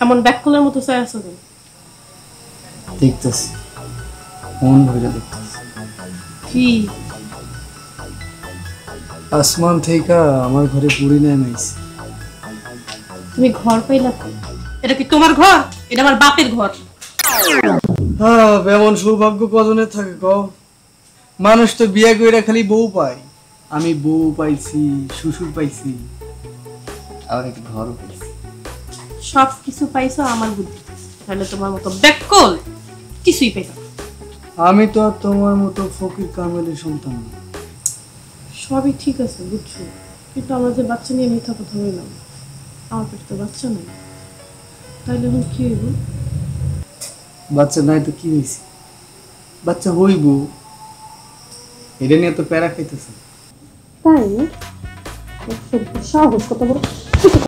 এমন ব্যাককলের মতো চাই আছো কেন? দেখতেছি, মন ভরে দেখতেছি। কি আসমান থেকে আমার ঘরে পুরি নামাইছে। তুমি ঘর পাইলা তো? এটা কি তোমার ঘর? এটা আমার বাপের ঘর। হ্যাঁ, এমন সৌভাগ্য কজনের থাকে কও? মানুষ তো বিয়ে কইরা খালি বউ পায়। আমি বউ পাইছি, শ্বশুর পাইছি, আবার একটা ঘরও পাইছি। সব কিছু পাইছো আমার বুদ্ধি, তাহলে তোমার মতো ব্যাককল কিছুই পাইছো না। আমি তো আর তোমার মতো ফকির কামেলের সন্তান না। সবই ঠিক আছে বুঝছো, কিন্তু আমরা যে বাচ্চা নিয়ে মিথ্যা কথা বললাম, আমার পেটে তো বাচ্চা নেই, তাইলে এখন কি হইব? বাচ্চা নাই তো কি হয়েছে? বাচ্চা হইব, এটা নিয়ে তো প্যারা খাইতেছে। তাই সাহস কত বড়!